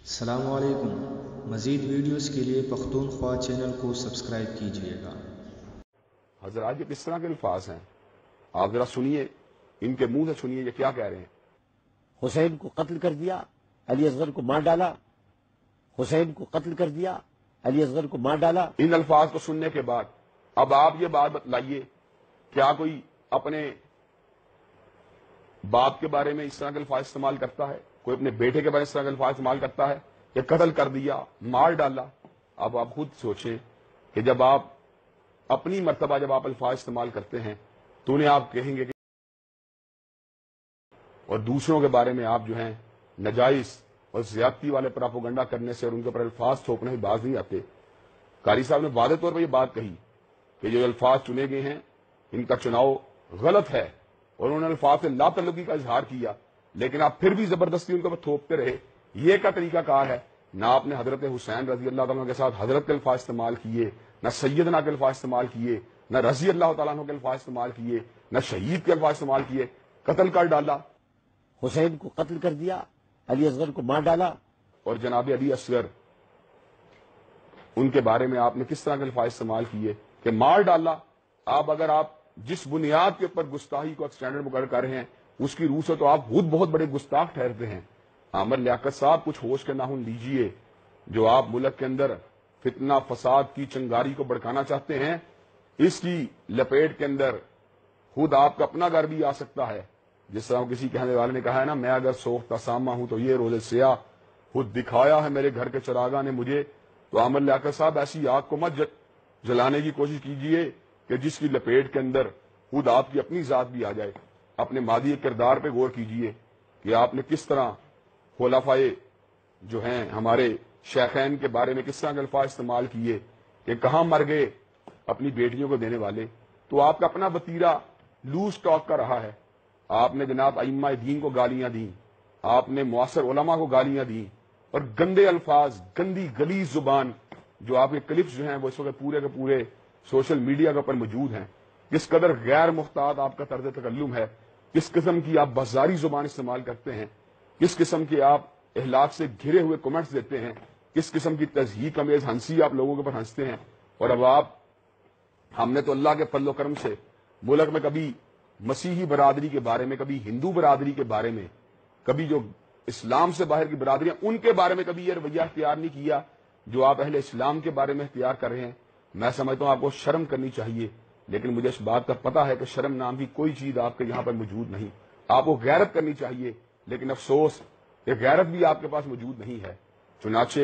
السلام علیکم۔ مزید ویڈیوز کے لیے پختونخوا چینل کو سبسکرائب کیجیے گا۔ حضرات یہ کس طرح کے الفاظ ہیں؟ آپ ذرا سنیے، ان کے منہ سے سنیے یہ کیا کہہ رہے ہیں۔ حسین کو قتل کر دیا، علی اصغر کو مار ڈالا۔ حسین کو قتل کر دیا، علی اصغر کو مار ڈالا۔ ان الفاظ کو سننے کے بعد اب آپ یہ بات بتلائیے، کیا کوئی اپنے باپ کے بارے میں اس طرح کے الفاظ استعمال کرتا ہے؟ کوئی اپنے بیٹے کے بارے میں اس طرح کے الفاظ استعمال کرتا ہے کہ قتل کر دیا، مار ڈالا؟ اب آپ خود سوچیں کہ جب آپ اپنی مرتبہ جب آپ الفاظ استعمال کرتے ہیں تو انہیں آپ کہیں گے کہ، اور دوسروں کے بارے میں آپ جو ہیں نجائز اور زیادتی والے پراپوگنڈا کرنے سے اور ان کے اوپر الفاظ تھوپنے سے باز نہیں آتے۔ قاری صاحب نے واضح طور پر یہ بات کہی کہ جو الفاظ چنے گئے ہیں ان کا چناؤ غلط ہے، اور انہوں نے الفاظ سے لا تعلقی کا اظہار کیا، لیکن آپ پھر بھی زبردستی ان کے اوپر تھوپتے رہے۔ یہ کا طریقہ کار ہے؟ نہ آپ نے حضرت حسین رضی اللہ تعالیٰ کے ساتھ حضرت کے الفاظ استعمال کیے، نہ سیدنا کے الفاظ استعمال کیے، نہ رضی اللہ تعالیٰ عنہ کے الفاظ استعمال کیے، نہ شہید کے الفاظ استعمال کیے، قتل کر ڈالا۔ حسین کو قتل کر دیا، علی اصغر کو مار ڈالا۔ اور جناب علی اصغر، ان کے بارے میں آپ نے کس طرح کے الفاظ استعمال کیے کہ مار ڈالا؟ اگر آپ جس بنیاد کے اوپر گستاخی کو اسٹینڈرڈ مقرر کر رہے ہیں اس کی روح سے تو آپ خود بہت بڑے گستاخ ٹھہرتے ہیں۔ عامر لیاقت صاحب، کچھ ہوش کے ناخن لیجئے۔ جو آپ ملک کے اندر فتنہ فساد کی چنگاری کو بڑکانا چاہتے ہیں، اس کی لپیٹ کے اندر خود آپ کا اپنا گھر بھی آ سکتا ہے۔ جس طرح کسی کہنے والے نے کہا ہے نا، میں اگر سوختہ سامہ ہوں تو یہ روز سیاہ، خود دکھایا ہے میرے گھر کے چراغاں نے مجھے۔ تو عامر لیاقت صاحب، ایسی آگ کو مت جلانے کی کوشش کیجئے کہ جس کی لپیٹ کے اندر خود آپ کی اپنی ذات بھی آ جائے۔ اپنے ماضی کردار پہ غور کیجئے کہ آپ نے کس طرح خلفائے جو ہیں ہمارے شیخین کے بارے میں کس طرح کے الفاظ استعمال کیے کہ کہاں مر گئے اپنی بیٹیوں کو دینے والے۔ تو آپ کا اپنا وتیرہ لوز ٹاک کا رہا ہے۔ آپ نے جناب ائمہ دین کو گالیاں دیں، آپ نے معاصر علماء کو گالیاں دیں، اور گندے الفاظ، گندی غلیظ زبان، جو آپ کے کلپس جو ہیں وہ اس وقت پورے کے پورے سوشل میڈیا کے اوپر موجود ہیں۔ کس قدر غیر محتاط آپ کا طرز تکلم ہے، کس قسم کی آپ بازاری زبان استعمال کرتے ہیں، کس قسم کے آپ اخلاق سے گھرے ہوئے کمنٹس دیتے ہیں، کس قسم کی تضحیک امیز ہنسی آپ لوگوں کے اوپر ہنستے ہیں۔ اور اب ہم نے تو اللہ کے فضل و کرم سے ملک میں کبھی مسیحی برادری کے بارے میں، کبھی ہندو برادری کے بارے میں، کبھی جو اسلام سے باہر کی برادریاں ان کے بارے میں کبھی یہ رویہ اختیار نہیں کیا جو آپ اہل اسلام کے بارے میں اختیار کر رہے ہیں۔ میں سمجھتا ہوں آپ کو شرم کرنی چاہیے، لیکن مجھے اس بات کا پتہ ہے کہ شرم نام کی کوئی چیز آپ کے یہاں پر موجود نہیں۔ آپ کو غیرت کرنی چاہیے، لیکن افسوس کہ غیرت بھی آپ کے پاس موجود نہیں ہے۔ چنانچہ